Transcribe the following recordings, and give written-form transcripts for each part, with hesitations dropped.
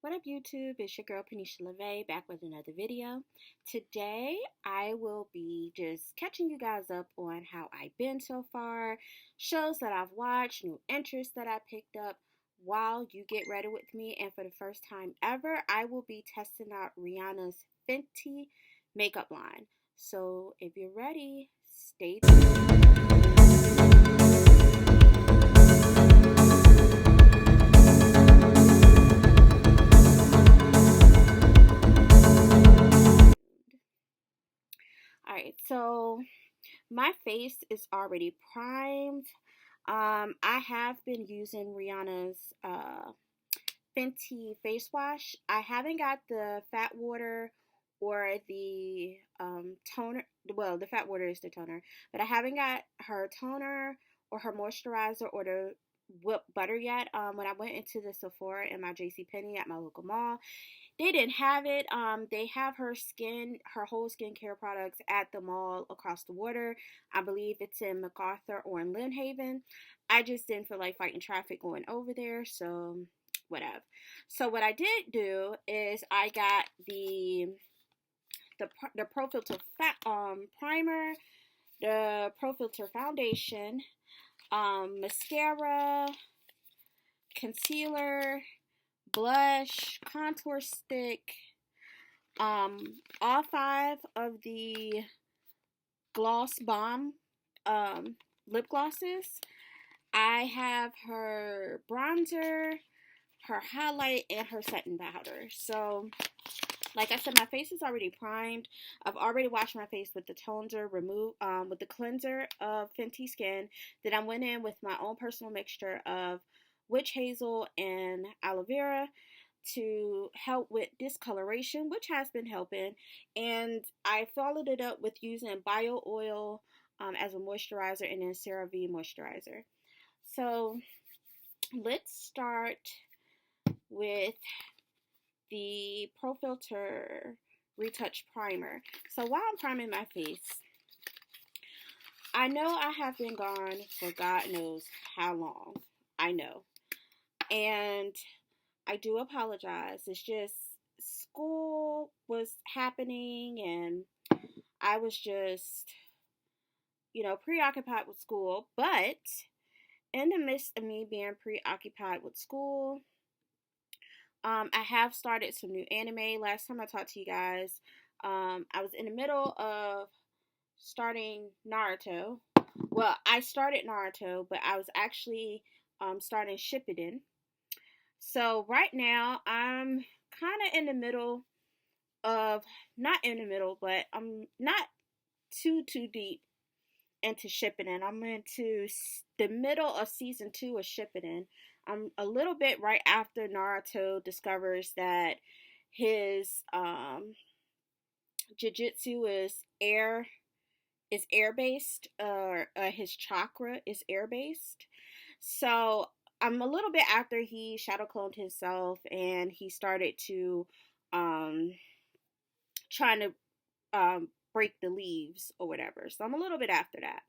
What up YouTube, it's your girl Panisha LeVay back with another video. Today I will be just catching you guys up on how I've been so far, shows that I've watched, new interests that I picked up while you get ready with me. And for the first time ever, I will be testing out Rihanna's Fenty makeup line. So if you're ready, stay tuned. Alright, so my face is already primed. I have been using Rihanna's Fenty face wash. I haven't got the fat water or the toner. Well, the fat water is the toner, but I haven't got her toner or her moisturizer or the whipped butter yet. When I went into the Sephora and my JCPenney at my local mall, they didn't have it. They have her whole skincare products at the mall across the water. I believe it's in MacArthur or in Lynn Haven. I just didn't feel like fighting traffic going over there, so whatever. So what I did do is I got the Pro Filter primer, the Pro Filter foundation, mascara, concealer, blush, contour stick, all 5 of the Gloss Bomb lip glosses. I have her bronzer, her highlight, and her setting powder. So, like I said, my face is already primed. I've already washed my face with the toner, with the cleanser of Fenty Skin. Then I went in with my own personal mixture of witch hazel and aloe vera to help with discoloration, which has been helping. And I followed it up with using bio oil as a moisturizer and then CeraVe moisturizer. So let's start with the Pro Filter Retouch Primer. So while I'm priming my face, I know I have been gone for God knows how long. I know. And I do apologize. It's just school was happening and I was just, preoccupied with school. But in the midst of me being preoccupied with school, I have started some new anime. Last time I talked to you guys, I was in the middle of starting Naruto. Well, I started Naruto, but I was actually starting Shippuden. So right now, I'm kind of in the middle of, not in the middle, but I'm not too deep into Shippuden. I'm into the middle of season 2 of Shippuden. I'm a little bit right after Naruto discovers that his jujutsu is air based, or his chakra is air based. So I'm a little bit after he shadow cloned himself and he started to trying to break the leaves or whatever. So I'm a little bit after that.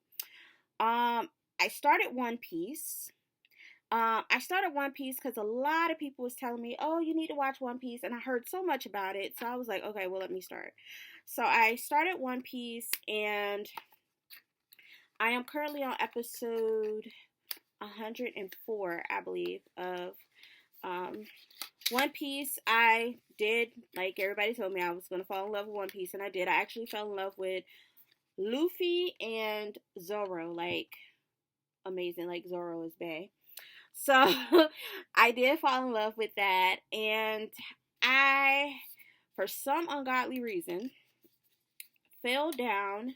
I started One Piece. I started One Piece because a lot of people was telling me, oh, you need to watch One Piece. And I heard so much about it. So I was like, okay, well, let me start. So I started One Piece and I am currently on episode 104, I believe, of One Piece. I did, like everybody told me I was going to fall in love with One Piece, and I did. I actually fell in love with Luffy and Zoro, like, amazing, like Zoro is bae. So, I did fall in love with that, and I, for some ungodly reason, fell down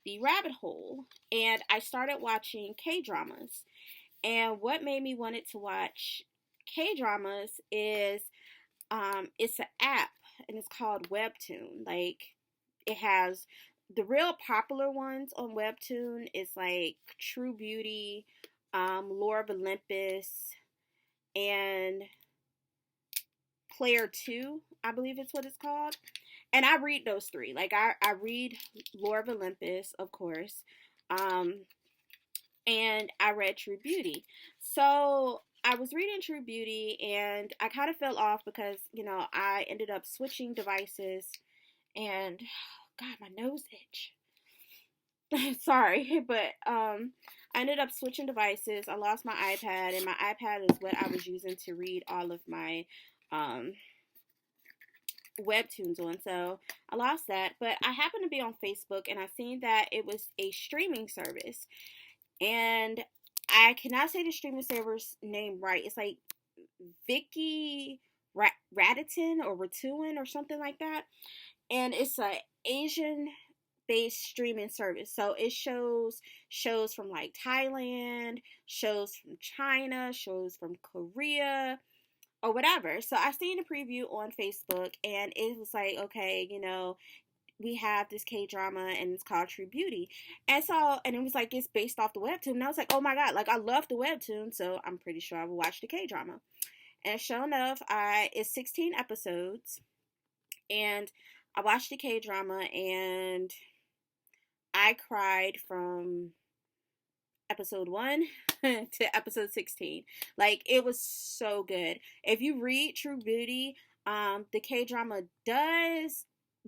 the rabbit hole, and I started watching K-dramas. And what made me wanted to watch K-dramas is it's an app and it's called Webtoon. Like, it has the real popular ones on Webtoon is like True Beauty, Lore of Olympus, and Player 2, I believe it's what it's called. And I read those 3. Like, I read Lore of Olympus, of course. And I read True Beauty. So I was reading True Beauty and I kind of fell off because, I ended up switching devices and God, my nose itch. Sorry, but I ended up switching devices. I lost my iPad, and my iPad is what I was using to read all of my um webtoons on. So I lost that, but I happened to be on Facebook and I seen that it was a streaming service. And I cannot say the streaming server's name right. It's like Vicky Raditon or Ratuin or something like that. And it's a Asian based streaming service. So it shows from like Thailand, shows from China, shows from Korea, or whatever. So I seen a preview on Facebook and it was like, okay, we have this K drama and it's called True Beauty. And it was like it's based off the webtoon. And I was like, oh my god, like I love the webtoon, so I'm pretty sure I will watch the K drama. And sure enough, it's 16 episodes. And I watched the K drama and I cried from episode 1 to episode 16. Like, it was so good. If you read True Beauty, the K drama does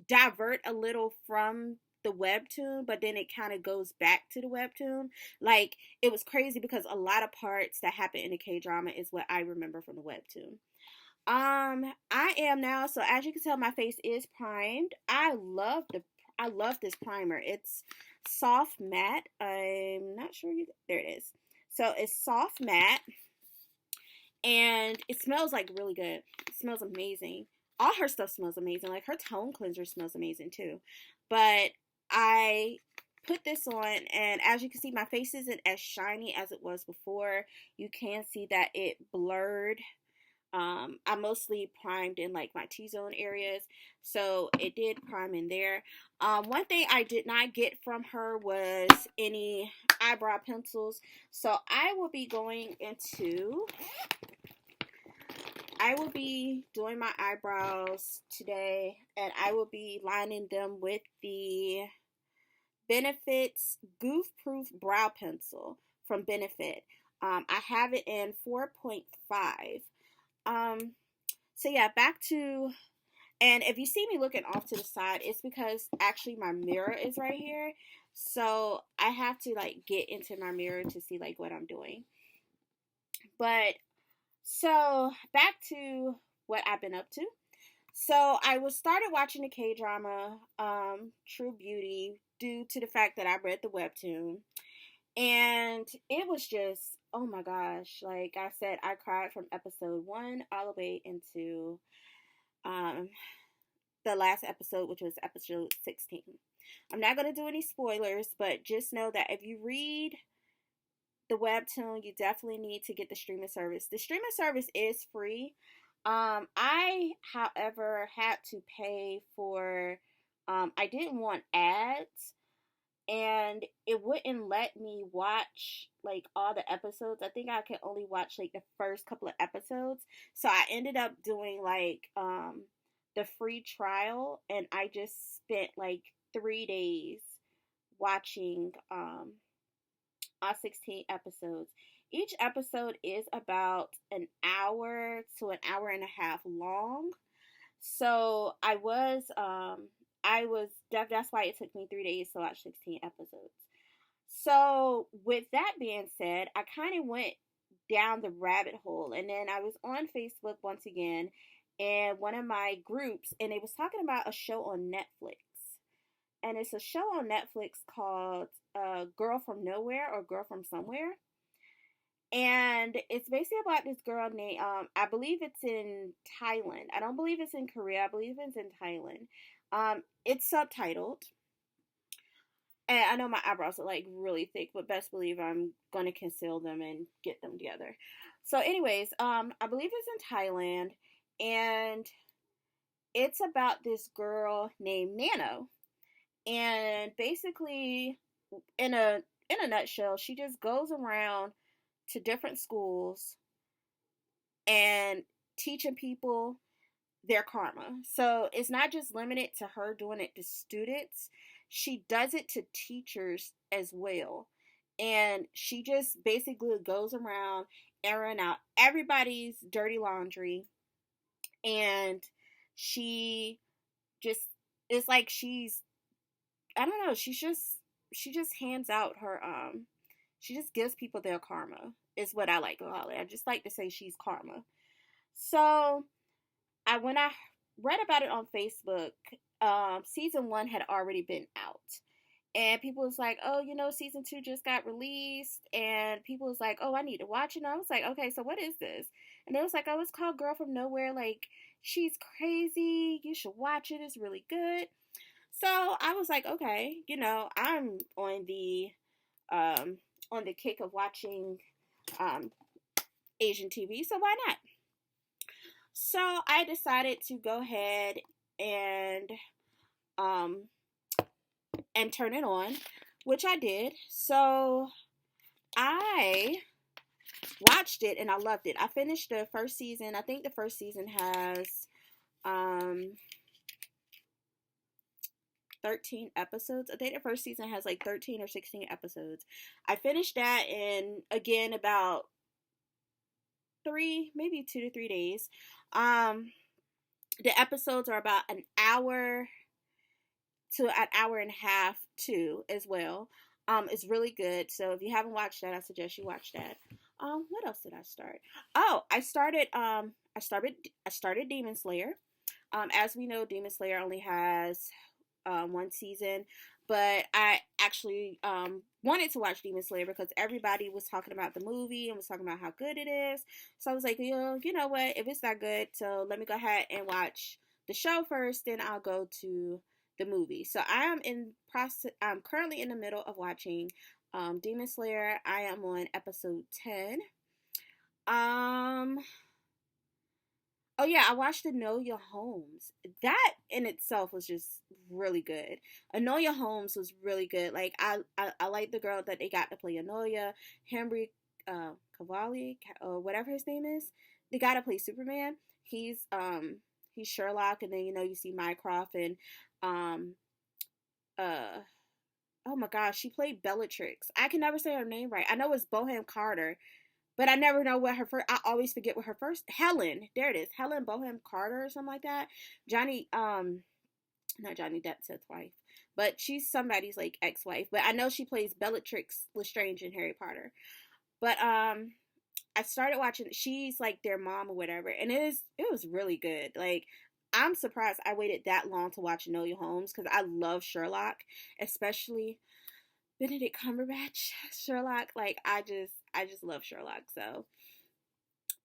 divert a little from the webtoon, but then it kind of goes back to the webtoon. Like, it was crazy because a lot of parts that happen in the K drama is what I remember from the webtoon. I am now, so as you can tell, my face is primed. I love this primer. It's soft matte. I'm not sure there it is. So it's soft matte and it smells like really good. It smells amazing. All her stuff smells amazing. Like her tone cleanser smells amazing too. But I put this on and as you can see, my face isn't as shiny as it was before. You can see that it blurred. I mostly primed in like my T-zone areas, so it did prime in there. One thing I did not get from her was any eyebrow pencils, so I will be doing my eyebrows today, and I will be lining them with the Benefit's Goof Proof Brow Pencil from Benefit. I have it in 4.5. So yeah, back to, and if you see me looking off to the side, it's because actually my mirror is right here. So I have to like get into my mirror to see like what I'm doing. But so back to what I've been up to. So I started watching the K-drama, True Beauty, due to the fact that I read the webtoon. And it was just, oh my gosh, like I said, I cried from episode 1 all the way into the last episode, which was episode 16. I'm not going to do any spoilers, but just know that if you read the webtoon, you definitely need to get the streaming service. The streaming service is free. I, however, had to pay for, I didn't want ads. And it wouldn't let me watch like all the episodes. I think I could only watch like the first couple of episodes. So I ended up doing like the free trial, and I just spent like 3 days watching all 16 episodes. Each episode is about an hour to an hour and a half long. So that's why it took me 3 days to watch 16 episodes. So with that being said, I kind of went down the rabbit hole, and then I was on Facebook once again in one of my groups, and it was talking about a show on Netflix. And it's a show on Netflix called Girl from Nowhere or Girl from Somewhere. And it's basically about this girl named, I believe it's in Thailand. I don't believe it's in Korea. I believe it's in Thailand. It's subtitled. And I know my eyebrows are like really thick, but best believe I'm going to conceal them and get them together. So anyways, I believe it's in Thailand. And it's about this girl named Nano. And basically, in a nutshell, she just goes around to different schools and teaching people their karma. So it's not just limited to her doing it to students. She does it to teachers as well. And she just basically goes around airing out everybody's dirty laundry, and she just it's like she's I don't know, she just hands out her she just gives people their karma is what I like to call it. I just like to say she's karma. So when I read about it on Facebook, season 1 had already been out. And people was like, oh, season 2 just got released. And people was like, oh, I need to watch it. And I was like, okay, so what is this? And it was like, oh, it's called Girl from Nowhere. Like, she's crazy. You should watch it. It's really good. So I was like, okay, I'm on the kick of watching Asian TV, so why not? So I decided to go ahead and turn it on, which I did. So I watched it and I loved it. I finished the first season. I think the first season has 13 episodes. I think the first season has like 13 or 16 episodes. I finished that in, again, about 2 to 3 days. The episodes are about an hour to an hour and a half too, as well. It's really good. So if you haven't watched that, I suggest you watch that. What else did I start? Oh, I started Demon Slayer. As we know, Demon Slayer only has one season, but I actually wanted to watch Demon Slayer because everybody was talking about the movie and was talking about how good it is. So I was like, you know what? If it's that good, so let me go ahead and watch the show first, then I'll go to the movie. So I'm currently in the middle of watching Demon Slayer. I am on episode 10. Oh yeah, I watched Enola Holmes. That in itself was just really good. Enola Holmes was really good. Like I like the girl that they got to play Enola, Henry Cavalli or whatever his name is. The guy to play Superman. He's Sherlock, and then you see Mycroft and oh my gosh, she played Bellatrix. I can never say her name right. I know it's Bohem Carter, but I never know what her first. I always forget what her first. Helen, there it is. Helen Bohem Carter or something like that. Not Johnny Depp's wife, but she's somebody's like ex-wife. But I know she plays Bellatrix Lestrange in Harry Potter. But I started watching. She's like their mom or whatever, and it was really good. Like I'm surprised I waited that long to watch Enola Holmes because I love Sherlock, especially Benedict Cumberbatch Sherlock. Like I just love Sherlock. So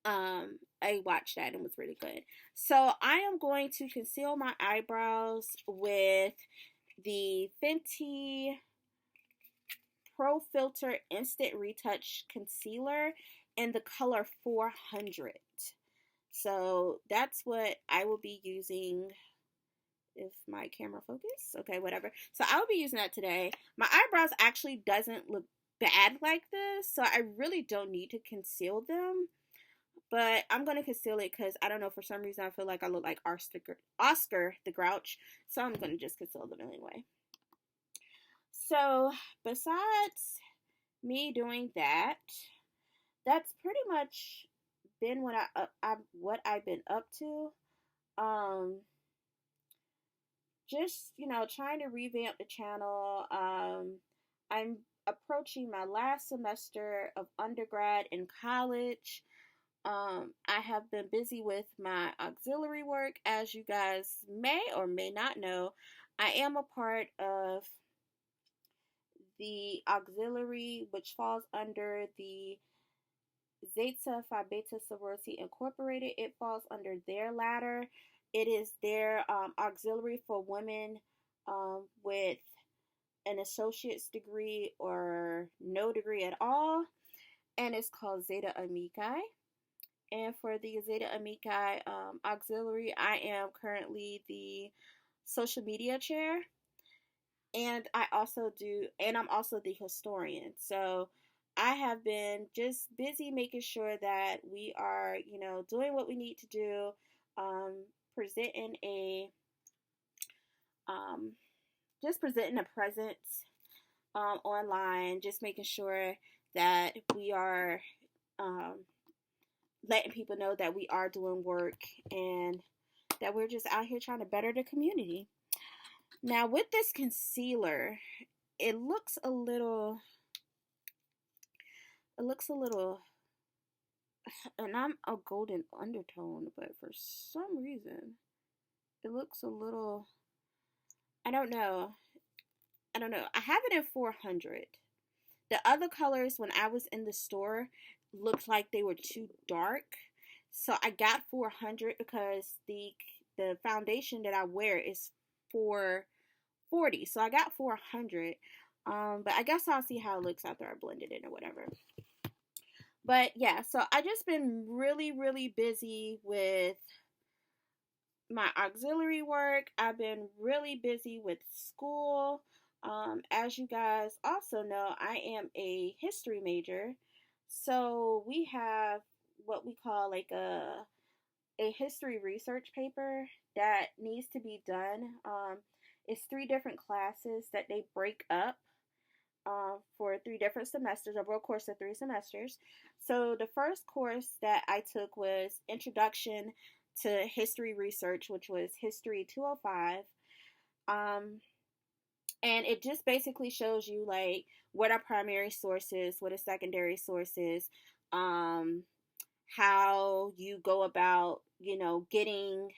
I watched that and it was really good. So I am going to conceal my eyebrows with the Fenty Pro Filter Instant Retouch Concealer in the color 400. So that's what I will be using. If my camera focus, okay, whatever. So I will be using that today. My eyebrows actually doesn't look bad like this, so I really don't need to conceal them. But I'm going to conceal it because I don't know, for some reason I feel like I look like Oscar the Grouch. So I'm going to just conceal them anyway. So besides me doing that, that's pretty much been what I've been up to. Just, trying to revamp the channel. I'm approaching my last semester of undergrad in college. I have been busy with my auxiliary work. As you guys may or may not know, I am a part of the auxiliary, which falls under the Zeta Phi Beta Sorority Incorporated. It falls under their ladder. It is their auxiliary for women with an associate's degree or no degree at all, and it's called Zeta Amici. And for the Zeta Amici auxiliary, I am currently the social media chair, and I'm also the historian. So I have been just busy making sure that we are, doing what we need to do, presenting a presence online, just making sure that we are letting people know that we are doing work and that we're just out here trying to better the community. Now with this concealer, it looks a little, and I'm a golden undertone, but for some reason, it looks a little, I don't know. I have it in 400. The other colors, when I was in the store, looked like they were too dark. So I got 400 because the foundation that I wear is 440. So I got 400. But I guess I'll see how it looks after I blend it in or whatever. But yeah, so I just been really, really busy with my auxiliary work. I've been really busy with school. As you guys also know, I am a history major. So we have what we call like a history research paper that needs to be done. It's 3 different classes that they break up for 3 different semesters, over a course of 3 semesters. So the first course that I took was Introduction to History Research, which was History 205. And it just basically shows you like what are primary sources, what are secondary sources, how you go about, getting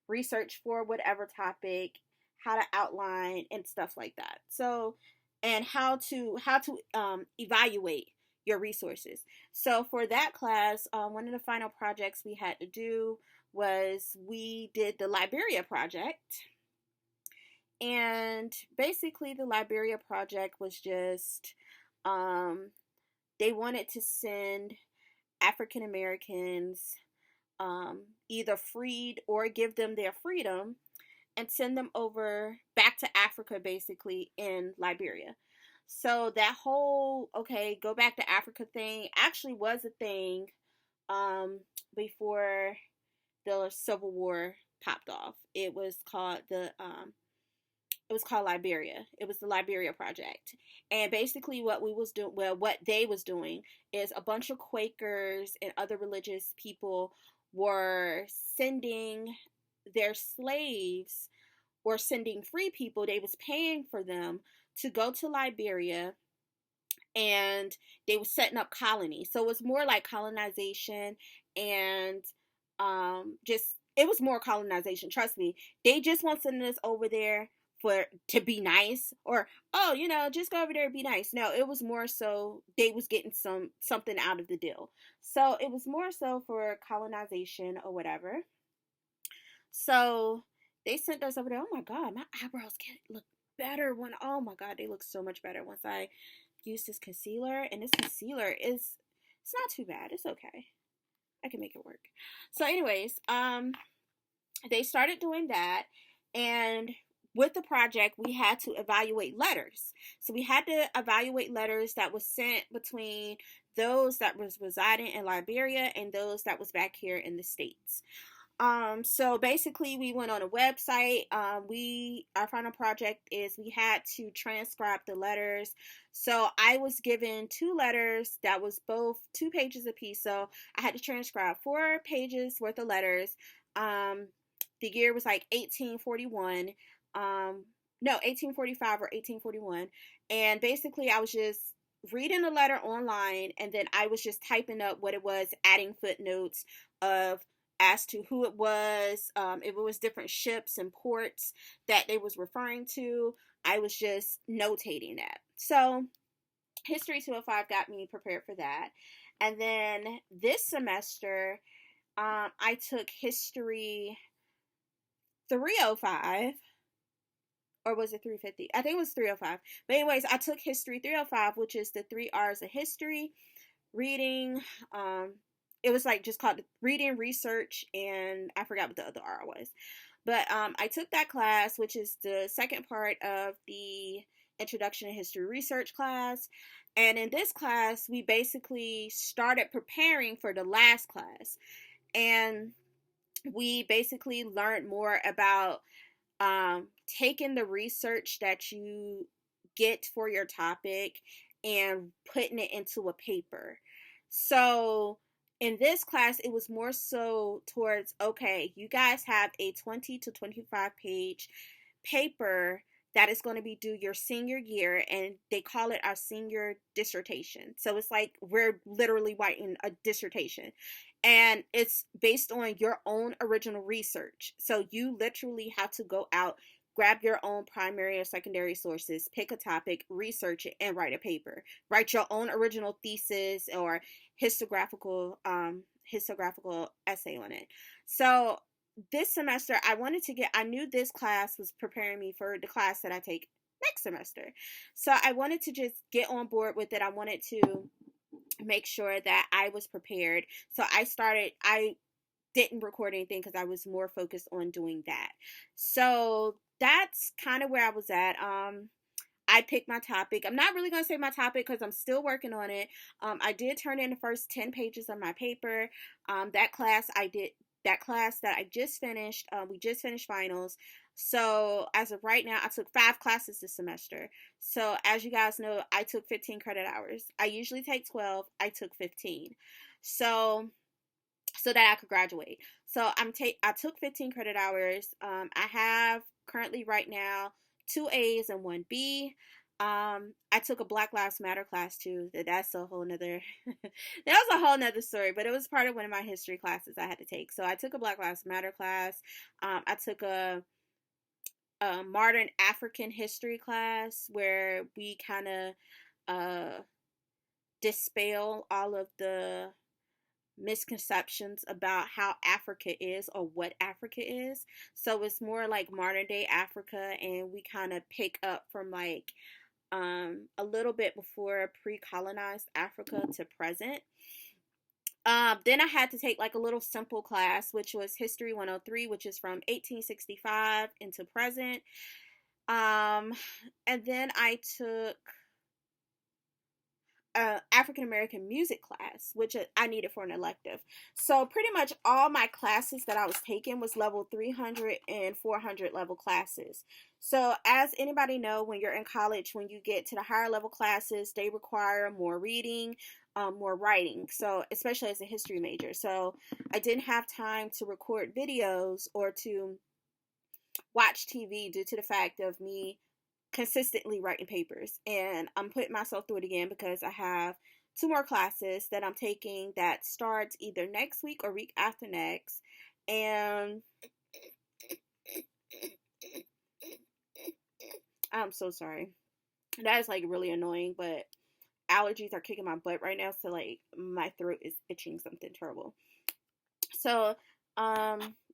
research for whatever topic, how to outline and stuff like that. So, and how to evaluate your resources. So for that class, one of the final projects we had to do was we did the Liberia project. And basically the Liberia project was just they wanted to send African Americans either freed or give them their freedom and send them over back to Africa, basically in Liberia. So that whole go back to Africa thing actually was a thing before the Civil War popped off. It was called Liberia. It was the Liberia Project. And basically what they was doing is a bunch of Quakers and other religious people were sending their slaves or sending free people. They was paying for them to go to Liberia, and they were setting up colonies. So it was more like colonization, and just it was more colonization. Trust me, they just want sending us over there to be nice, or just go over there and be nice. No, it was more so they was getting something out of the deal. So it was more so for colonization or whatever. So they sent us over there. Oh my god, my eyebrows look better oh my god, they look so much better once I use this concealer. And this concealer it's not too bad. It's okay. I can make it work. So anyways, they started doing that, and with the project, we had to evaluate letters. So we had to evaluate letters that was sent between those that was residing in Liberia and those that was back here in the States. So basically we went on a website. Our final project is we had to transcribe the letters. So I was given 2 letters that was both 2 pages apiece. So I had to transcribe 4 pages worth of letters. The year was like 1841. No, 1845 or 1841. And basically I was just reading the letter online, and then I was just typing up what it was, adding footnotes as to who it was, if it was different ships and ports that they was referring to. I was just notating that. So History 205 got me prepared for that. And then this semester, I took History 305. Or was it 350? I think it was 305. But anyways, I took History 305, which is the 3 R's of history: reading, it was like just called reading, research, and I forgot what the other R was. But I took that class, which is the second part of the Introduction to History Research class. And in this class, we basically started preparing for the last class. And we basically learned more about taking the research that you get for your topic and putting it into a paper. So In this class, it was more so towards, okay, you guys have a 20 to 25 page paper that is going to be due your senior year, and they call it our senior dissertation. So it's like we're literally writing a dissertation, and it's based on your own original research. So you literally have to go out, grab your own primary or secondary sources, pick a topic, research it, and write a paper. Write your own original thesis or histographical essay on it. So this semester I knew this class was preparing me for the class that I take next semester. So I wanted to just get on board with it. I wanted to make sure that I was prepared. So I didn't record anything because I was more focused on doing that. So that's kind of where I was at. I picked my topic. I'm not really going to say my topic because I'm still working on it. I did turn in the first 10 pages of my paper. That class that I just finished. We just finished finals. So as of right now, I took 5 classes this semester. So as you guys know, I took 15 credit hours. I usually take 12. I took 15. So that I could graduate. So I took 15 credit hours. I have currently right now 2 A's and 1 B. I took a Black Lives Matter class too. That's a whole nother that was a whole nother story, but it was part of one of my history classes I had to take. So I took a Black Lives Matter class. I took a modern African history class where we kind of dispel all of the misconceptions about how Africa is or what Africa is. So it's more like modern day Africa, and we kind of pick up from like a little bit before pre-colonized Africa to present. Then I had to take like a little simple class, which was History 103, which is from 1865 into present. And then I took African American music class, which I needed for an elective. So pretty much all my classes that I was taking was level 300 and 400 level classes. So as anybody know, when you're in college, when you get to the higher level classes, they require more reading, more writing. So especially as a history major. So I didn't have time to record videos or to watch TV due to the fact of me consistently writing papers, and I'm putting myself through it again because I have 2 more classes that I'm taking that starts either next week or week after next. And I'm so sorry, that is like really annoying, but allergies are kicking my butt right now, so like my throat is itching something terrible. So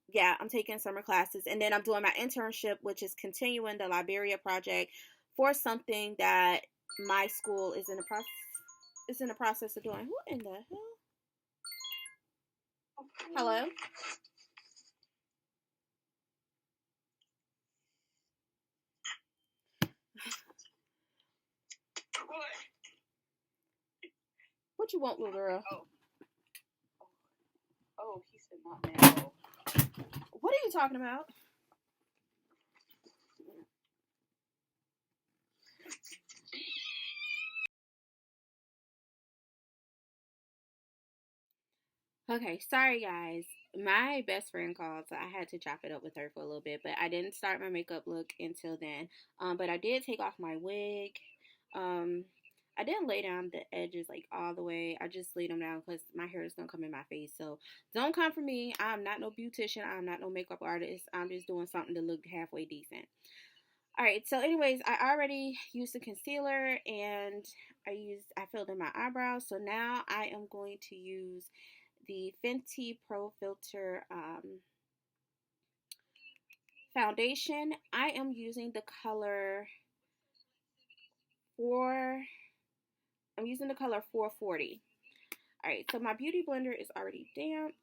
yeah, I'm taking summer classes, and then I'm doing my internship, which is continuing the Liberia project for something that my school is in the process of doing. Who in the hell? Hello? What you want, little girl? Oh, he said not now. What are you talking about? Okay, sorry guys. My best friend called, so I had to chop it up with her for a little bit, but I didn't start my makeup look until then. But I did take off my wig. Um, I didn't lay down the edges like all the way. I just laid them down because my hair is gonna come in my face. So don't come for me. I'm not no beautician. I'm not no makeup artist. I'm just doing something to look halfway decent. All right. So, anyways, I already used the concealer and I filled in my eyebrows. So now I am going to use the Fenty Pro Filter foundation. I am using the color 4. I'm using the color 440. All right, so my beauty blender is already damped.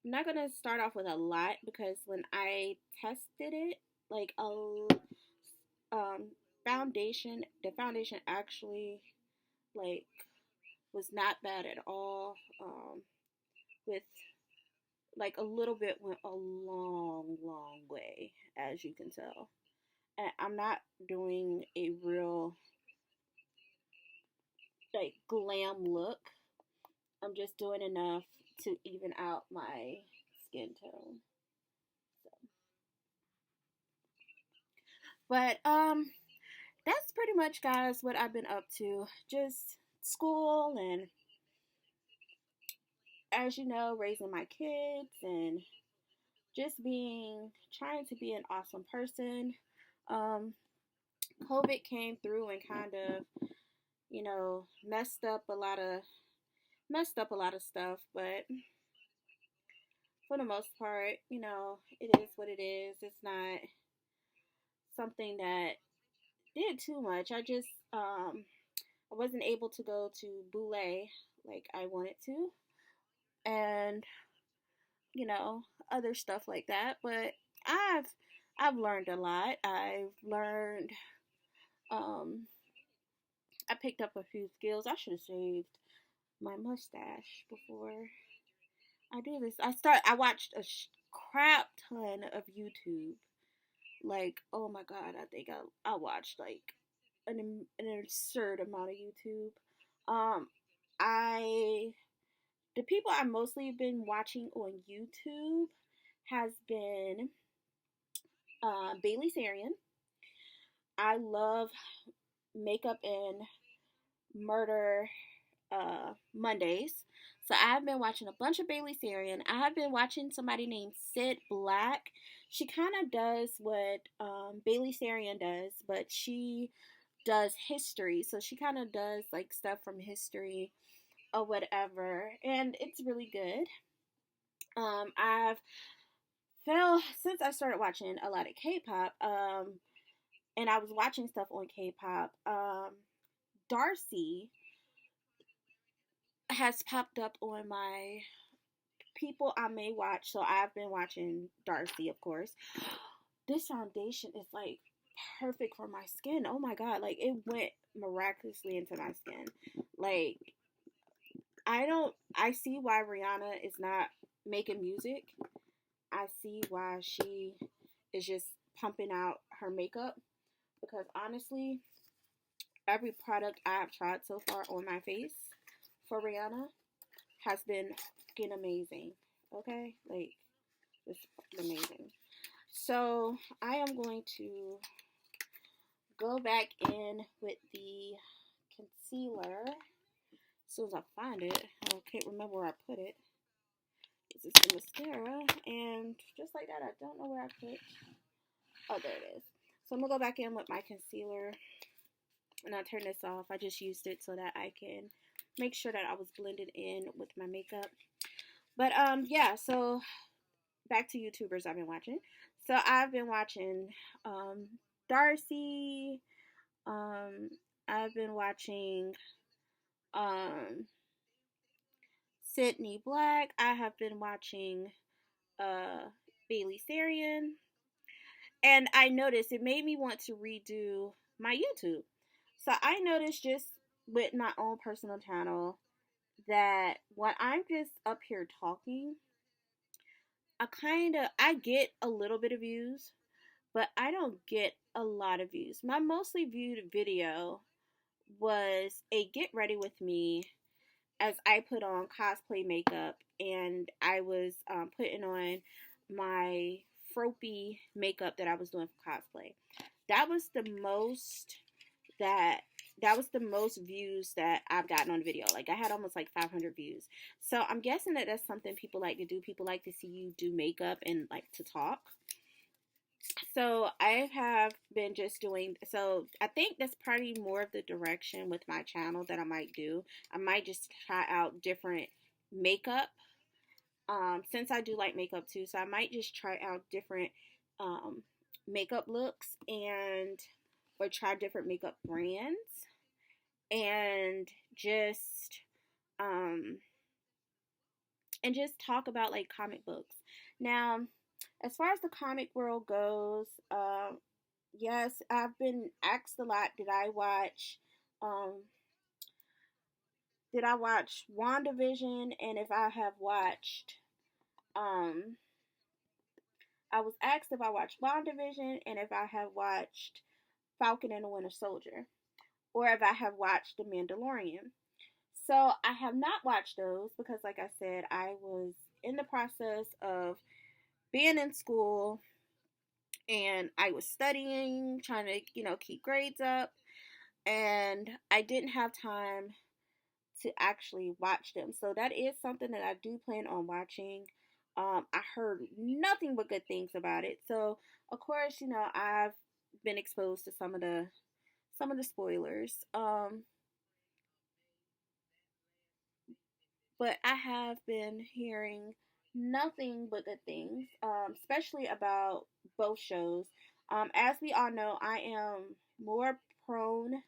I'm not gonna start off with a lot because when I tested it, like the foundation actually like was not bad at all. With like a little bit went a long, long way, as you can tell. And I'm not doing a real like glam look. I'm just doing enough to even out my skin tone. So, but that's pretty much, guys, what I've been up to. Just school and, as you know, raising my kids and just trying to be an awesome person. Um, COVID came through and kind of, messed up a lot of stuff, but for the most part, it is what it is. It's not something that did too much. I wasn't able to go to Boulé like I wanted to, and other stuff like that. But I've I've learned a lot. Um I picked up a few skills. I should have saved my mustache before I do this. I watched a crap ton of YouTube. Like, oh my god, I think I watched like an absurd amount of YouTube. Um, I the people I mostly been watching on YouTube has been Bailey Sarian. I love makeup and murder Mondays. So I've been watching a bunch of Bailey Sarian. I have been watching somebody named Sid Black. She kind of does what Bailey Sarian does, but she does history. So she kind of does like stuff from history or whatever, and it's really good. I've fell since I started watching a lot of K-pop. And I was watching stuff on K-pop. Darcy has popped up on my people I may watch. So I've been watching Darcy, of course. This foundation is like perfect for my skin. Oh my god, like it went miraculously into my skin. Like I see why Rihanna is not making music. I see why she is just pumping out her makeup, because honestly, every product I have tried so far on my face for Rihanna has been fucking amazing. Okay? Like, it's amazing. So, I am going to go back in with the concealer as soon as I find it. I can't remember where I put it. This is the mascara, and just like that, I don't know where I put. Oh, there it is. So I'm gonna go back in with my concealer, and I'll turn this off. I just used it so that I can make sure that I was blended in with my makeup. But yeah, so back to YouTubers I've been watching. So I've been watching Darcy. Um, I've been watching um Sydney Black. I have been watching uh Bailey Sarian. And I noticed it made me want to redo my YouTube. So I noticed just with my own personal channel that when I'm just up here talking, I get a little bit of views, but I don't get a lot of views. My mostly viewed video was a get ready with me as I put on cosplay makeup, and I was putting on my fropey makeup that I was doing for cosplay. That was the most that that was the most views that I've gotten on the video. Like, I had almost like 500 views. So I'm guessing that that's something people like to do. People like to see you do makeup and like to talk. So I have been just doing, so I think that's probably more of the direction with my channel that I might do. I might just try out different makeup, since I do like makeup too. So I might just try out different makeup looks, and or try different makeup brands, and just um talk about like comic books. Now, as far as the comic world goes, yes, I've been asked a lot. Um did I watch WandaVision, and if I have watched um I was asked if I watched WandaVision and if I have watched Falcon and the Winter Soldier, or if I have watched The Mandalorian. So I have not watched those because, like I said, I was in the process of being in school and I was studying, trying to, keep grades up, and I didn't have time to actually watch them. So that is something that I do plan on watching. I heard nothing but good things about it. So of course, I've been exposed to some of the spoilers. But I have been hearing nothing but good things, especially about both shows. As we all know, I am more prone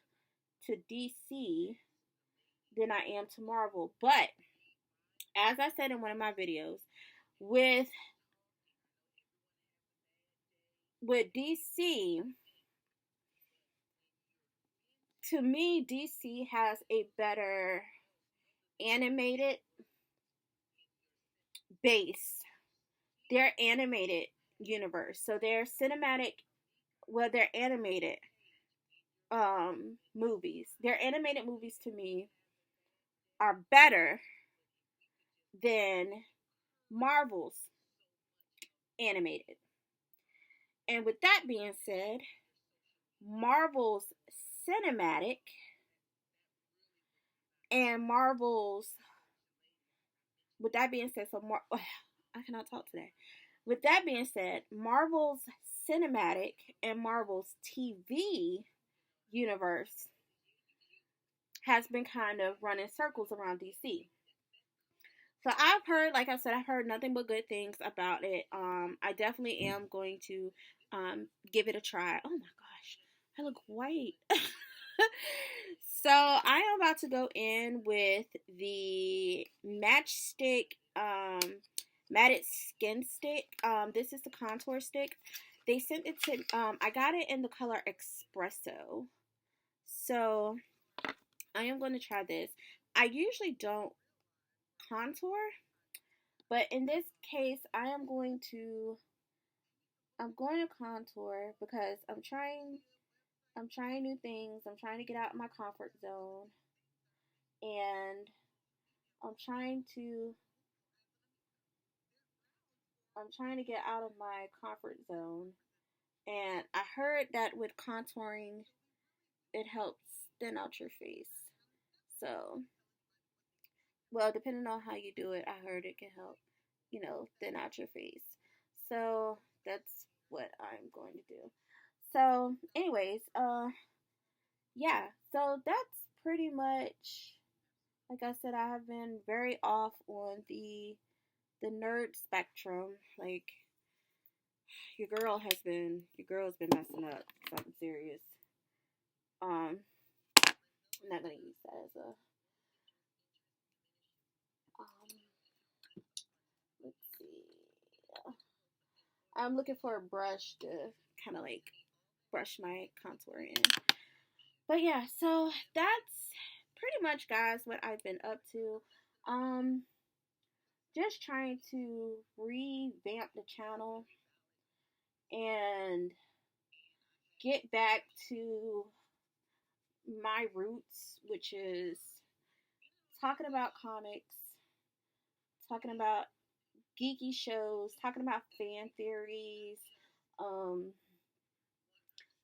to DC than I am to Marvel. But as I said in one of my videos, with DC, to me, DC has a better animated base. Their animated universe. So their cinematic, well, their animated movies. Their animated movies to me are better than Marvel's animated. And with that being said, Marvel's cinematic and Marvel's, with that being said, I cannot talk today. With that being said, Marvel's cinematic and Marvel's TV universe has been kind of running circles around DC. So I've heard, like I said, I've heard nothing but good things about it. I definitely am going to give it a try. Oh my gosh, I look white. So I am about to go in with the Matchstick Matted Skin Stick. This is the contour stick. They sent it to, I got it in the color Espresso. So I am going to try this. I usually don't contour, but in this case I'm going to contour because I'm trying new things. I'm trying to get out of my comfort zone, and I'm trying to get out of my comfort zone. And I heard that with contouring it helps thin out your face. So, well, depending on how you do it, I heard it can help, thin out your face. So that's what I'm going to do. So, anyways, yeah. So that's pretty much, like I said, I have been very off on the nerd spectrum. Like your girl's been messing up. Something serious. I'm not gonna use that as a let's see. I'm looking for a brush to kind of like brush my contour in. But yeah, so that's pretty much, guys, what I've been up to. Just trying to revamp the channel and get back to my roots, which is talking about comics, talking about geeky shows, talking about fan theories, um,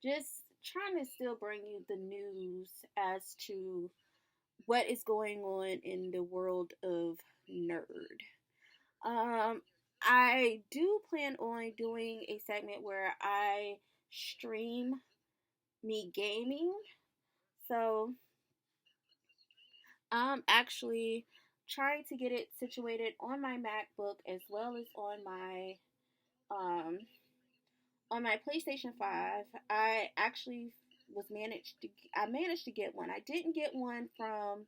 just trying to still bring you the news as to what is going on in the world of nerd. Um, I do plan on doing a segment where I stream me gaming. So I'm actually trying to get it situated on my MacBook as well as um on my PlayStation 5. I actually I managed to get one. I didn't get one from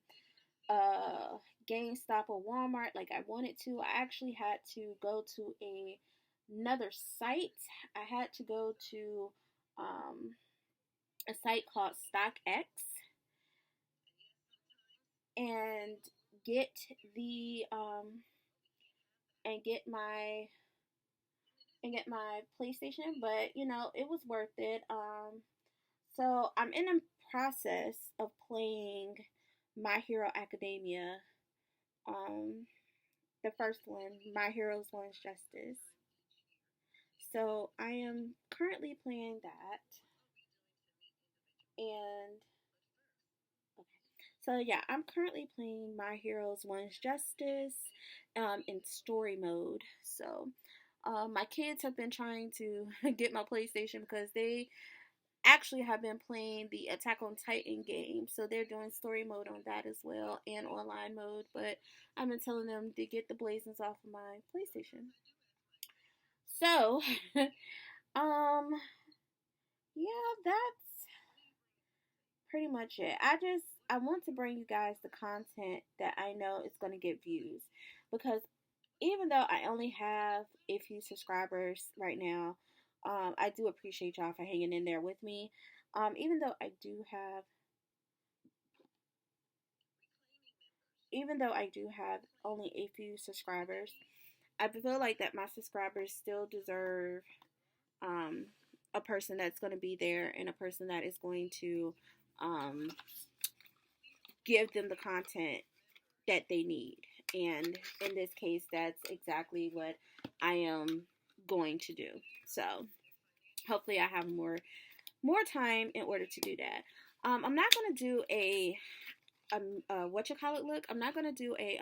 GameStop or Walmart like I wanted to. I actually had to go to another site. I had to go to a site called StockX and get the and get my PlayStation, but it was worth it. So I'm in the process of playing My Hero Academia. The first one, My Hero's One's Justice. So I am currently playing that, and so yeah, I'm currently playing My Hero's One's Justice in story mode. So my kids have been trying to get my PlayStation because they actually have been playing the Attack on Titan game. So they're doing story mode on that as well and online mode. But I've been telling them to get the blazings off of my PlayStation. So, um, yeah, that's pretty much it. I want to bring you guys the content that I know is going to get views, because even though I only have a few subscribers right now, I do appreciate y'all for hanging in there with me. Even though I do have only a few subscribers, I feel like that my subscribers still deserve um, a person that's going to be there and a person that is going to um, give them the content that they need. And in this case, that's exactly what I am going to do. So hopefully I have more time in order to do that. I'm not going to do a what you call it look. I'm not gonna do an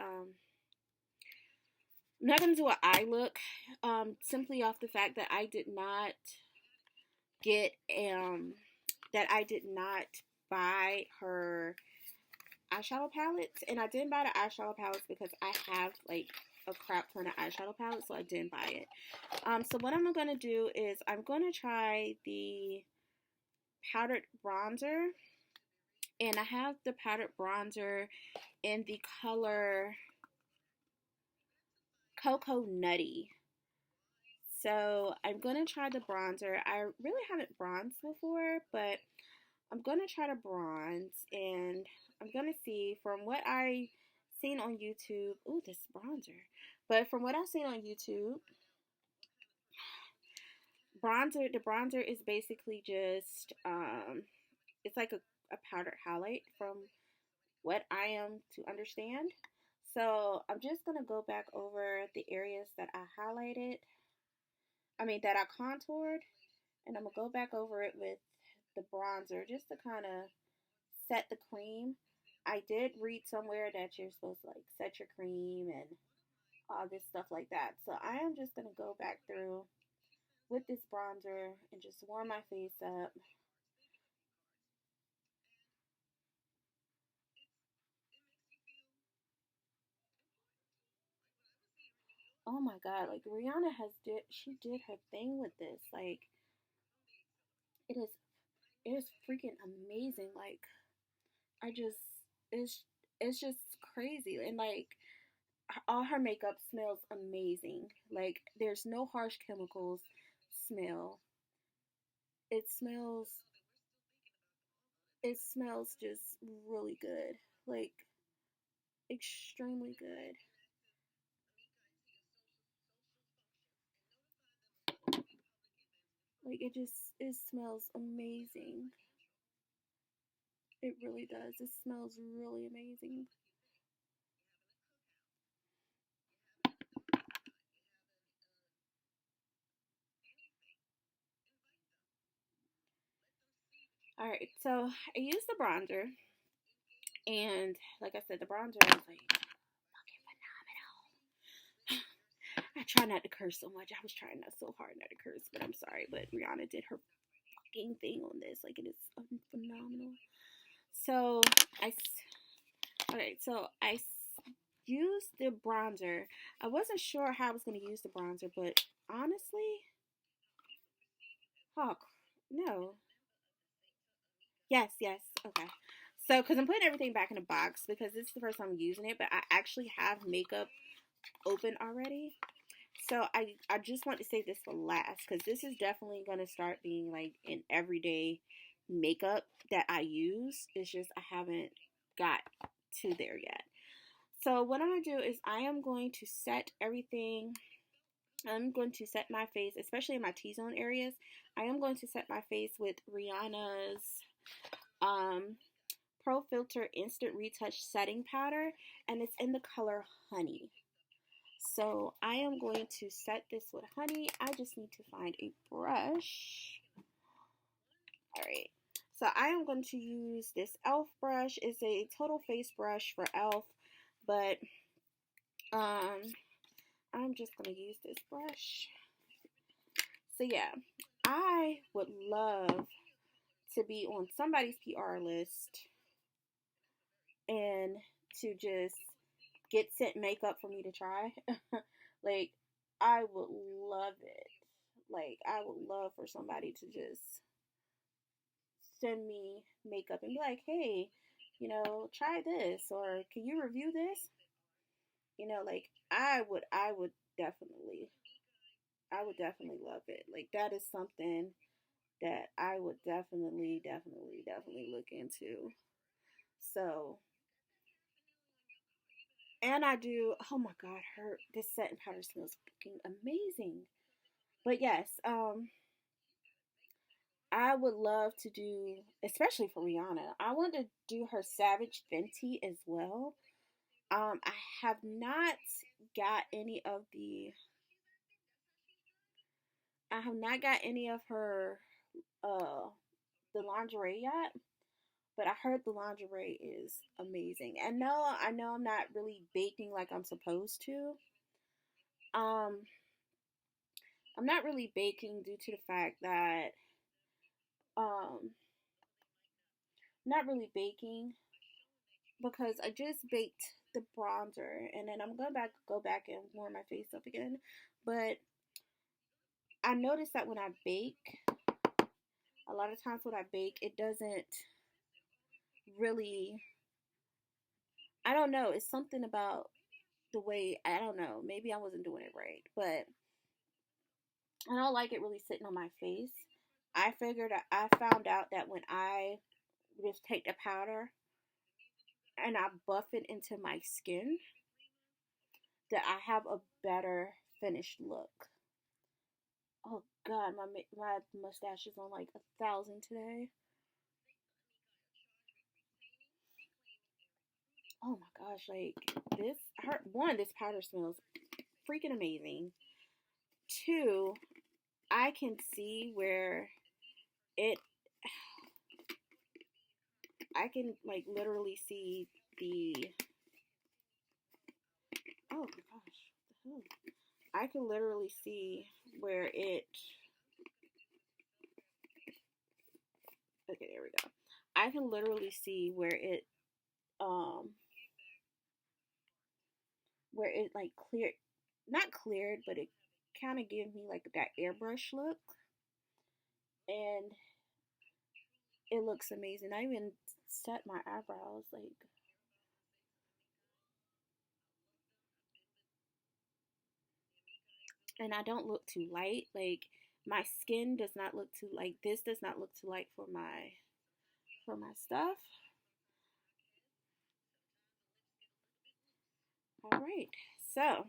eye look, simply off the fact that I did not get that I did not buy her eyeshadow palettes, and I didn't buy the eyeshadow palettes because I have like a crap ton of eyeshadow palettes, so I didn't buy it. So what I'm gonna do is I'm gonna try the powdered bronzer, and I have the powdered bronzer in the color Cocoa Nutty. So I'm going to try the bronzer. I really haven't bronzed before, but I'm going to try to bronze, and I'm going to see from what I seen on YouTube. Ooh, this bronzer. But from what I've seen on YouTube, the bronzer is basically just it's like a powdered highlight from what I am to understand. So I'm just going to go back over the areas that I highlighted. That I contoured, and I'm going to go back over it with the bronzer just to kind of set the cream. I did read somewhere that you're supposed to like set your cream and all this stuff like that. So I am just going to go back through with this bronzer and just warm my face up. Oh my god, like Rihanna she did her thing with this. Like it is it is freaking amazing. Like I just it's it's just crazy. And like all her makeup smells amazing. Like there's no harsh chemicals smell. It smells it smells just really good. Like extremely good. Like it smells amazing. It really does. It smells really amazing. All right, so I used the bronzer, and like I said, the bronzer is like fucking phenomenal. I try not to curse so much. I was trying not so hard not to curse, but I'm sorry. But Rihanna did her fucking thing on this. Like it is phenomenal. So I okay. So I used the bronzer. I wasn't sure how I was going to use the bronzer, but honestly, oh no, yes, okay. So because I'm putting everything back in a box because this is the first time I'm using it, but I actually have makeup open already. So I just want to save this for last because this is definitely going to start being like an everyday makeup that I use. It's just I haven't got to there yet. So what I'm going to do is I am going to set everything. I'm going to set my face, especially in my T-zone areas. I am going to set my face with Rihanna's um, Pro Filter Instant Retouch Setting Powder, and it's in the color Honey. So I am going to set this with honey. I just need to find a brush. Alright, so I am going to use this e.l.f. brush. It's a total face brush for e.l.f. But I'm just going to use this brush. So yeah, I would love to be on somebody's PR list and to just get sent makeup for me to try. Like, I would love it. Like, I would love for somebody to just send me makeup and be like, hey, you know, try this, or can you review this? You know, like, I would definitely love it. Like, that is something that I would definitely look into. So, and I do, oh my God, this setting powder smells fucking amazing. But yes, I would love to do, especially for Rihanna, I want to do her Savage Fenty as well. I have not got any of the, I have not got any of her, the lingerie yet, but I heard the lingerie is amazing. And no, I know I'm not really baking like I'm supposed to. Um, I'm not really baking due to the fact that, um, not really baking because I just baked the bronzer and then I'm going to go back and warm my face up again. But I noticed that when I bake, a lot of times when I bake, it doesn't really, I don't know, it's something about the way, I don't know, maybe I wasn't doing it right, but I don't like it really sitting on my face. I found out that when I just take the powder and I buff it into my skin, that I have a better finished look. Oh God, my mustache is on like 1,000 today. Oh my gosh, like this powder smells freaking amazing. Two, I can see where it, I can like literally see the, oh my gosh, what the hell? I can literally see where it, okay, there we go. I can literally see um, where it like cleared, not cleared, but it kind of gave me like that airbrush look. And it looks amazing. I even set my eyebrows like, and I don't look too light. Like my skin does not look too like this does not look too light for my stuff. All right, so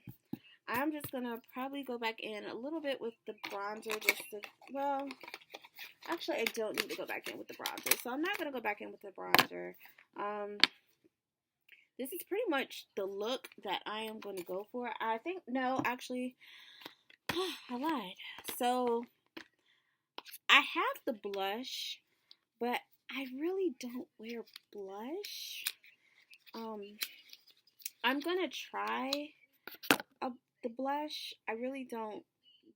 I'm just gonna probably go back in a little bit with the bronzer just to, well, actually I don't need to go back in with the bronzer, so I'm not gonna go back in with the bronzer. Um, this is pretty much the look that I am going to go for. I think, no, actually, I lied. So I have the blush, but I really don't wear blush. Um, I'm gonna try the blush. I really don't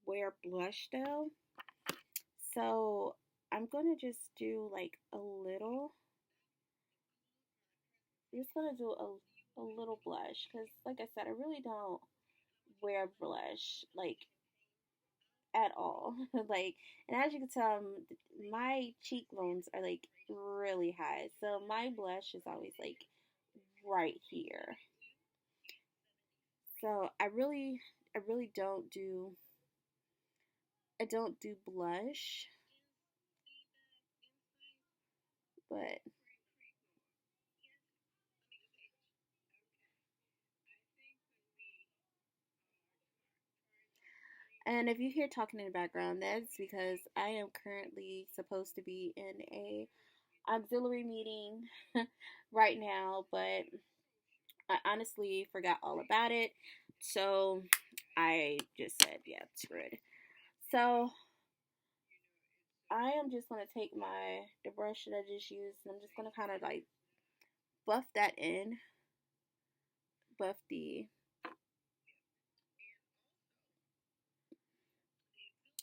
wear blush though, so I'm gonna just do like a little. I'm just gonna do a little blush because, like I said, I really don't wear blush like at all. Like, and as you can tell, my cheekbones are like really high, so my blush is always like right here. So I really I don't do blush, but and if you hear talking in the background, that's because I am currently supposed to be in a auxiliary meeting right now, but I honestly forgot all about it. So I just said, yeah, screw it. So I am just gonna take the brush that I just used, and I'm just gonna kind of like buff that in, buff the.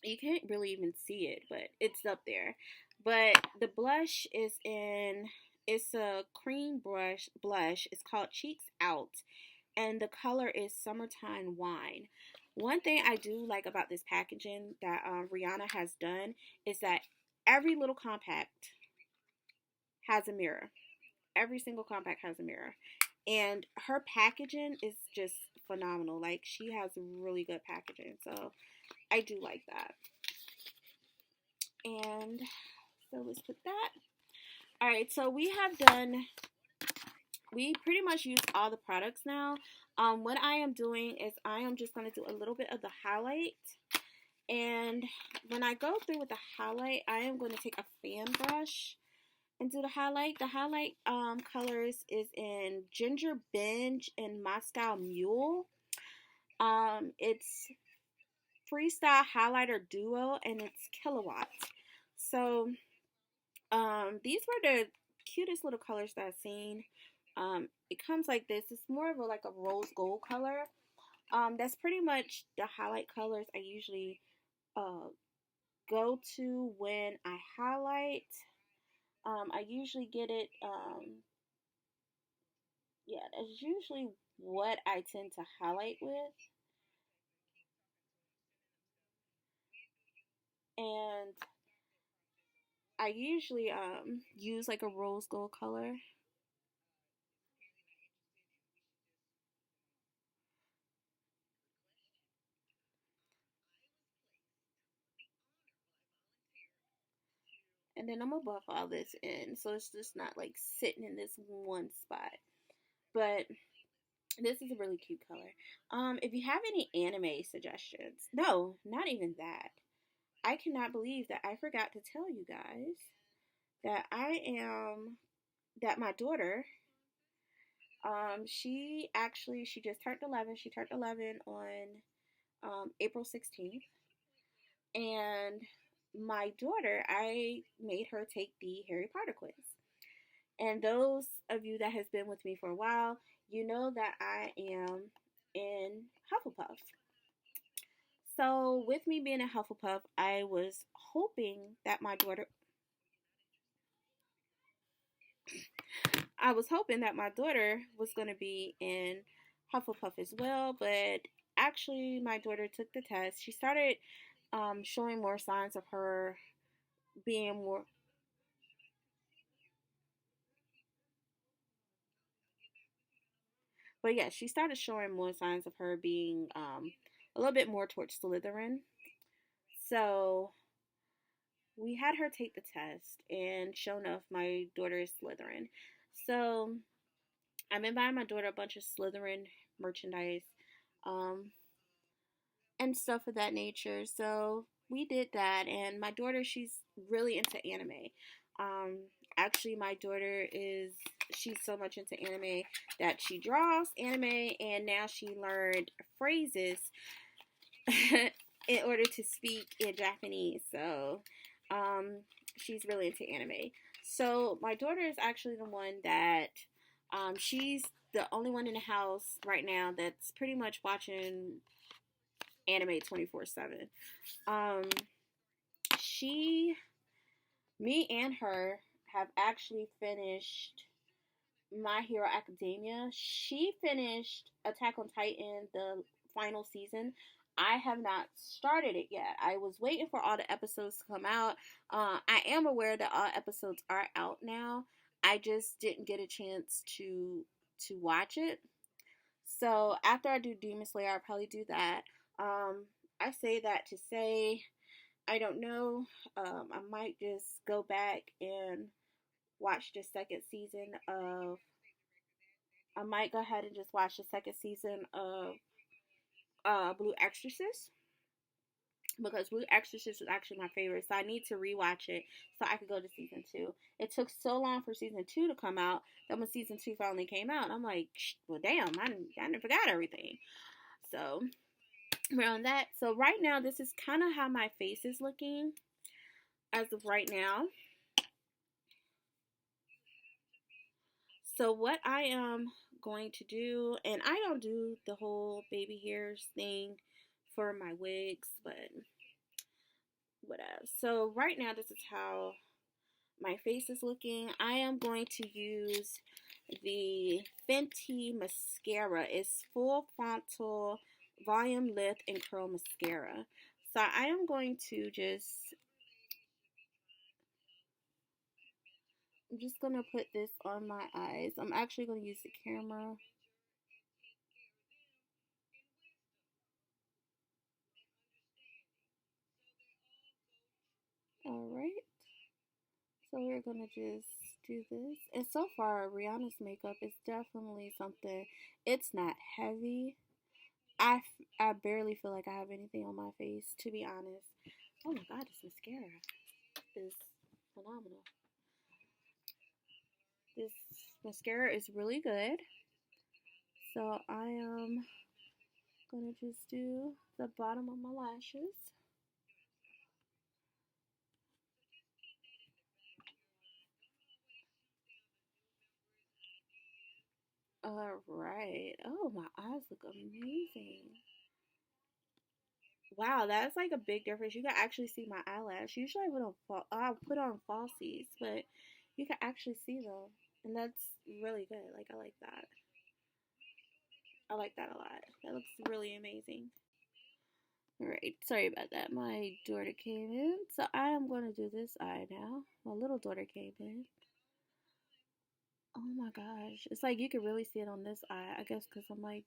You can't really even see it, but it's up there. But the blush is in. It's a cream blush. It's called Cheeks Out, and the color is Summertime Wine. One thing I do like about this packaging that Rihanna has done is that every little compact has a mirror. Every single compact has a mirror. And her packaging is just phenomenal. Like, she has really good packaging. So I do like that. And so let's put that. All right, so we pretty much used all the products now. What I am doing is I am just going to do a little bit of the highlight. And when I go through with the highlight, I am going to take a fan brush and do the highlight. The highlight colors is in Ginger Binge and Moscow Mule. It's Freestyle Highlighter Duo, and it's Kilowatt. So these were the cutest little colors that I've seen. It comes like this. It's more of like a rose gold color. That's pretty much the highlight colors I usually go to when I highlight. I usually get it. Yeah, that's usually what I tend to highlight with. And I usually use like a rose gold color. And then I'm gonna buff all this in, so it's just not like sitting in this one spot. But this is a really cute color. If you have any anime suggestions, no, not even that. I cannot believe that I forgot to tell you guys that that my daughter, she just turned 11. She turned 11 on April 16th, and my daughter, I made her take the Harry Potter quiz. And those of you that has been with me for a while, you know that I am in Hufflepuff. So with me being a Hufflepuff, I was hoping that my daughter was going to be in Hufflepuff as well, but actually my daughter took the test. She started showing more signs of her being more. But yeah, she started showing more signs of her being a little bit more towards Slytherin. So we had her take the test, and sure enough, my daughter is Slytherin. So I've been buying my daughter a bunch of Slytherin merchandise um, and stuff of that nature. So we did that, and my daughter, she's really into anime. Um, Actually, my daughter she's so much into anime that she draws anime, and now she learned phrases in order to speak in Japanese. So, she's really into anime. So my daughter is actually the one that, she's the only one in the house right now that's pretty much watching anime 24/7. Um, she, me and her have actually finished My Hero Academia. She finished Attack on Titan, the final season. I have not started it yet. I was waiting for all the episodes to come out. I am aware that all episodes are out now. I just didn't get a chance to watch it. So after I do Demon Slayer, I'll probably do that. I say that to say I don't know. I might just go back and watch the second season of I might go ahead and just watch the second season of Blue Exorcist. because Root Exorcist was actually my favorite, so I need to rewatch it so I could go to season 2. It took so long for season 2 to come out that when season 2 finally came out, I'm like, well, damn, I didn't forgot everything. So around that, so right now, this is kind of how my face is looking as of right now. So what I am going to do, and I don't do the whole baby hairs thing for my wigs, but whatever. So right now, this is how my face is looking. I am going to use the Fenty Mascara. It's full frontal volume lift and curl mascara. So I am going to I'm just going to put this on my eyes. I'm actually going to use the camera. Alright. So we're going to just do this. And so far, Rihanna's makeup is definitely something. It's not heavy. I barely feel like I have anything on my face, to be honest. Oh my god, this mascara is phenomenal. This mascara is really good. So I am gonna just do the bottom of my lashes. Alright. Oh, my eyes look amazing. Wow, that's like a big difference. You can actually see my eyelash. Usually I put on falsies, but you can actually see them. And that's really good. Like, I like that. I like that a lot. That looks really amazing. Alright, sorry about that. My daughter came in. So I am going to do this eye now. My little daughter came in. Oh my gosh. It's like you can really see it on this eye. I guess because I'm like...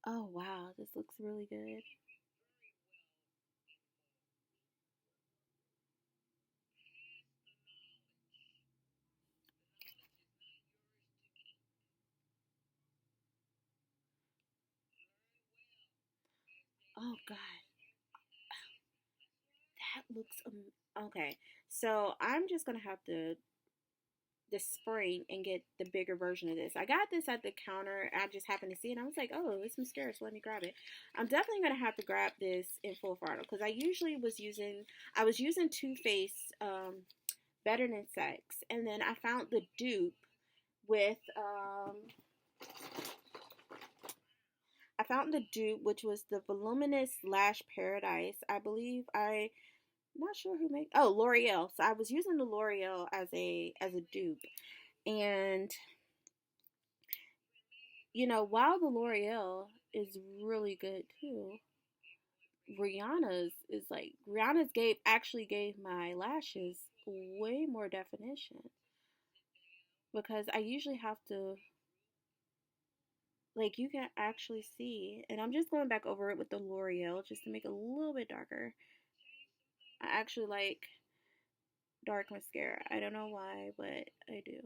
Oh wow, this looks really good. Oh god, that looks okay. So I'm just gonna have to the spring and get the bigger version of this. I got this at the counter. I just happened to see it. And I was like, oh, it's mascara, so let me grab it. I'm definitely gonna have to grab this in full frontal because I was using Too Faced Better Than Sex, and then I found the dupe with which was the Voluminous Lash Paradise. I believe not sure who made. Oh, L'Oreal. So I was using the L'Oreal as a dupe, and while the L'Oreal is really good too, Rihanna's actually gave my lashes way more definition because I usually have to like you can actually see, and I'm just going back over it with the L'Oreal just to make it a little bit darker. I actually like dark mascara. I don't know why, but I do.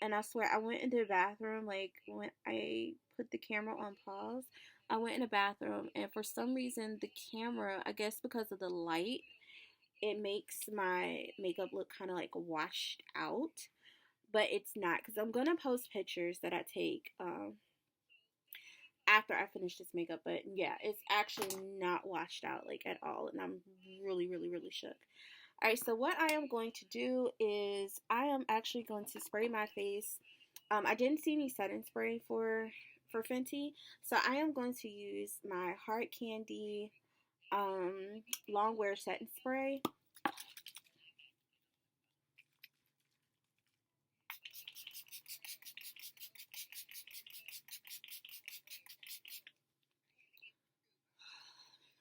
And I swear, I went into the bathroom, like, when I put the camera on pause, I went in the bathroom, and for some reason, the camera, I guess because of the light, it makes my makeup look kind of like washed out. But it's not, because I'm going to post pictures that I take after I finish this makeup. But yeah, it's actually not washed out, like, at all. And I'm really, really, really shook. Alright, so what I am going to do is I am actually going to spray my face. I didn't see any setting spray for Fenty, so I am going to use my Hard Candy long wear setting spray.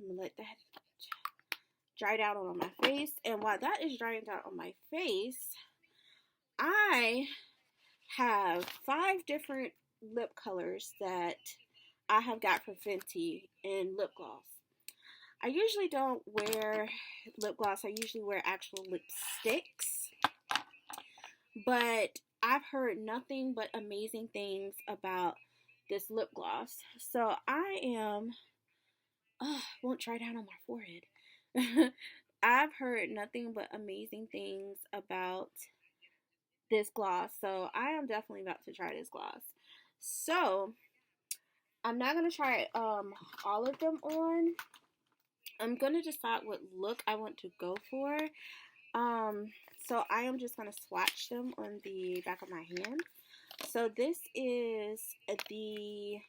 I'm gonna let that dry out on my face, and while that is drying out on my face, I have 5 different lip colors that I have got from Fenty in lip gloss. I usually don't wear lip gloss. I usually wear actual lipsticks. But I've heard nothing but amazing things about this lip gloss. So I am, won't try down on my forehead. I've heard nothing but amazing things about this gloss. So I am definitely about to try this gloss. So I'm not going to try all of them on. I'm going to decide what look I want to go for. So I am just going to swatch them on the back of my hand. So this is the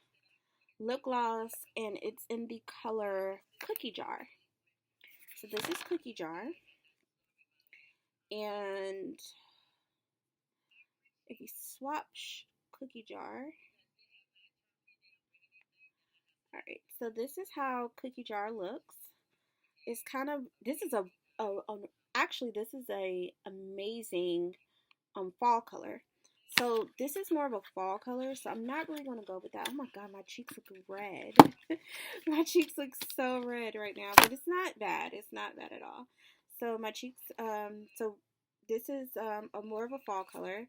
lip gloss, and it's in the color Cookie Jar. So this is Cookie Jar. And if you swatch Cookie Jar, alright, so this is how Cookie Jar looks. It's kind of, this is actually this is a amazing fall color. So this is more of a fall color, so I'm not really going to go with that. Oh my god, my cheeks look red. My cheeks look so red right now, but it's not bad. It's not bad at all. So my cheeks, so this is a more of a fall color.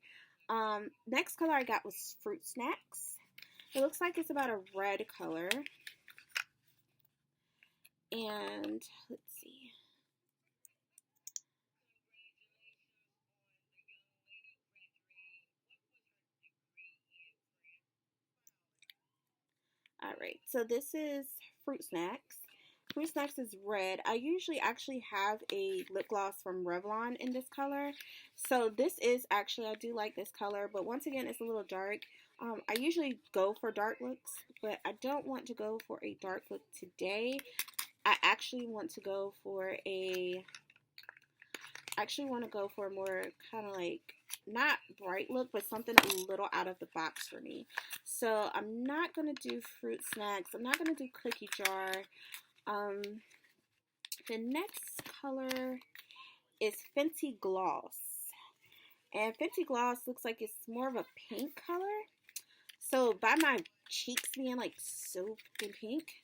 Next color I got was Fruit Snacks. It looks like it's about a red color. And let's see. Alright, so this is Fruit Snacks. Fruit Snacks is red. I usually actually have a lip gloss from Revlon in this color. So this is actually, I do like this color, but once again, it's a little dark. I usually go for dark looks, but I don't want to go for a dark look today. I actually want to go for more kind of like, not bright look, but something a little out of the box for me. So I'm not going to do Fruit Snacks. I'm not going to do Cookie Jar. The next color is Fenty Gloss. And Fenty Gloss looks like it's more of a pink color. So by my cheeks being like so pink,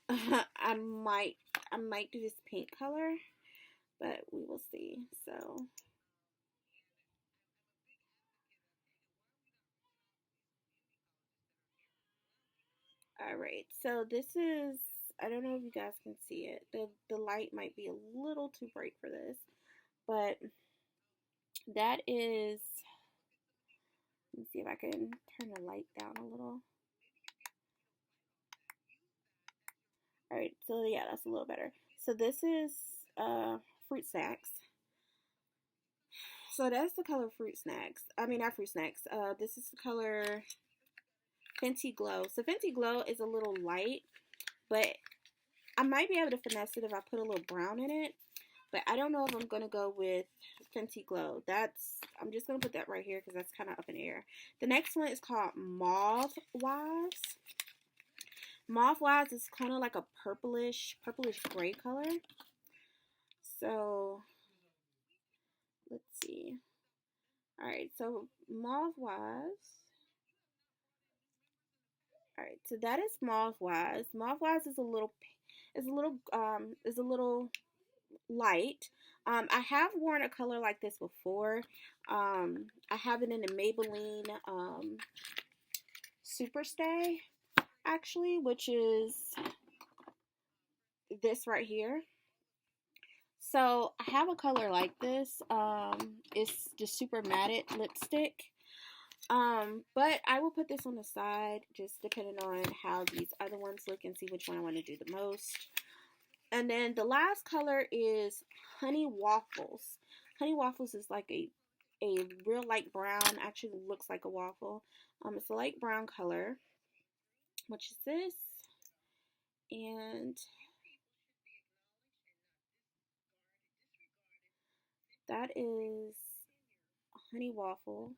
I might do this pink color, but we will see. So alright, so this is, I don't know if you guys can see it. The light might be a little too bright for this, but that is, let me see if I can turn the light down a little. Alright, so yeah, that's a little better. So this is Fruit Snacks. So that's the color Fruit Snacks. I mean, not Fruit Snacks. This is the color Fenty Glow. So Fenty Glow is a little light, but I might be able to finesse it if I put a little brown in it. But I don't know if I'm going to go with Fenty Glow. I'm just going to put that right here because that's kind of up in the air. The next one is called Mauve Wise. Mauve Wise is kind of like a purplish gray color. So, let's see. Alright, so Mauve Wise. Alright, so that is Mauve Wise. Mauve Wise is a little light. I have worn a color like this before. I have it in a Maybelline Superstay, actually, which is this right here. So I have a color like this. It's just super matted lipstick. But I will put this on the side, just depending on how these other ones look and see which one I want to do the most. And then the last color is Honey Waffles. Honey Waffles is like a real light brown. Actually looks like a waffle. It's a light brown color, which is this. And that is Honey Waffle,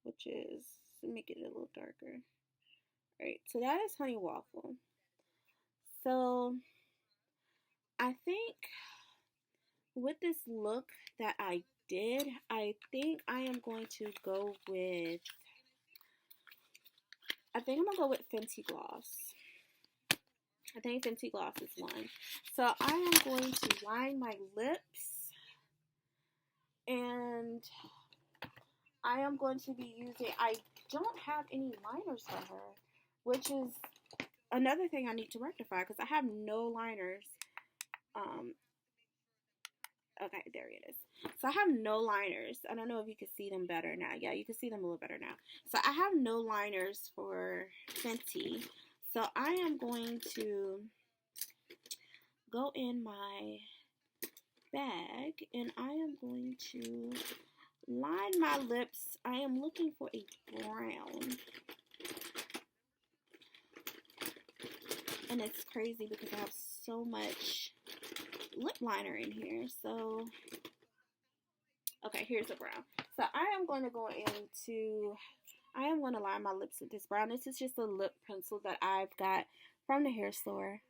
which is, make it a little darker. Alright, so that is Honey Waffle. So I think with this look that I did, I think I am going to go with, I think I'm going to go with Fenty Gloss. I think Fenty Gloss is one. So I am going to line my lips, and I am going to be using, I don't have any liners for her, which is another thing I need to rectify because I have no liners. Okay, there it is. So I have no liners. I don't know if you can see them better now. Yeah, you can see them a little better now. So I have no liners for Fenty. So I am going to go in my bag and I am going to line my lips. I am looking for a brown. And it's crazy because I have so much lip liner in here. So, okay, here's a brown. So I am going to go into, I am going to line my lips with this brown. This is just a lip pencil that I've got from the hair store.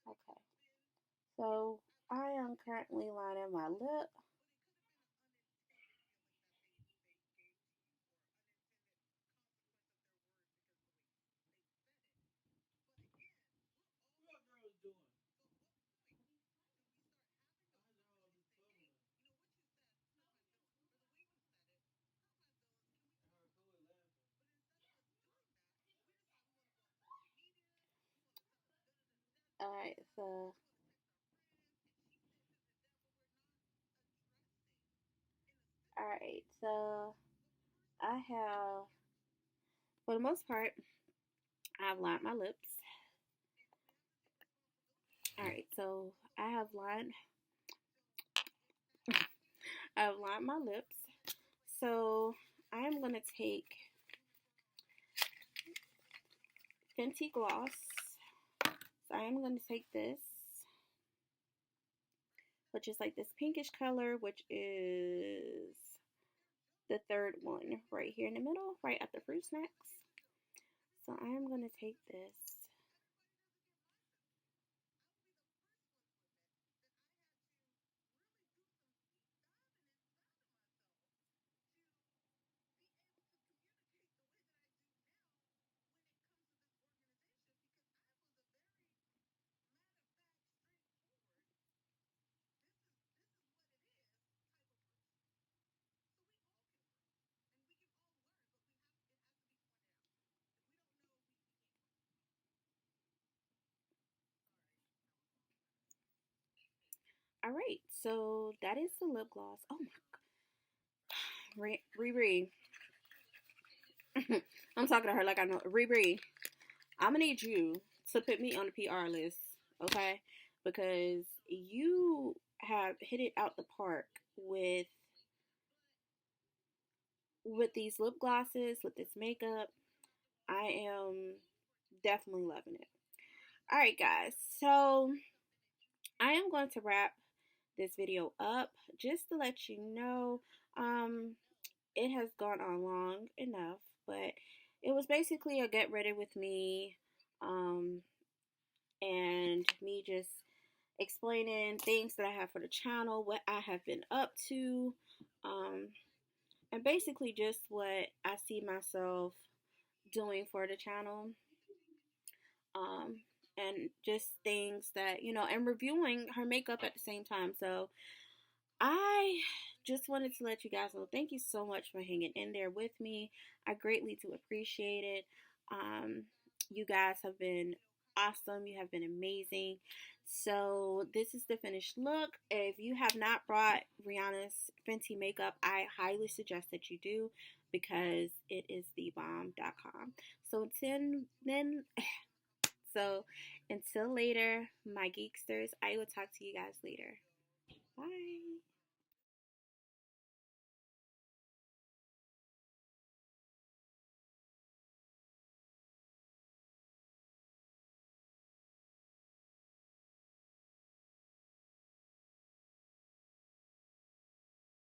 Okay, so I am currently lining my lip. Alright, so, alright, so I have, for the most part, I've lined my lips. Alright, so I've lined my lips. So I am going to take Fenty Gloss. So I am going to take this, which is like this pinkish color, which is the third one right here in the middle, right at the fruit snacks. So I am going to take this. All right, so that is the lip gloss. Oh my, Riri. I'm talking to her like I know. Riri, I'm gonna need you to put me on the PR list, okay? Because you have hit it out the park with these lip glosses, with this makeup. I am definitely loving it. All right, guys. So I am going to wrap this video up just to let you know. It has gone on long enough, but it was basically a get ready with me, and me just explaining things that I have for the channel, what I have been up to, um, and basically just what I see myself doing for the channel, um, and just things that, and reviewing her makeup at the same time. So I just wanted to let you guys know, thank you so much for hanging in there with me. I greatly do appreciate it. You guys have been awesome. You have been amazing. So this is the finished look. If you have not brought Rihanna's Fenty makeup, I highly suggest that you do because it is thebomb.com. So until then, so until later, my geeksters, I will talk to you guys later. Bye.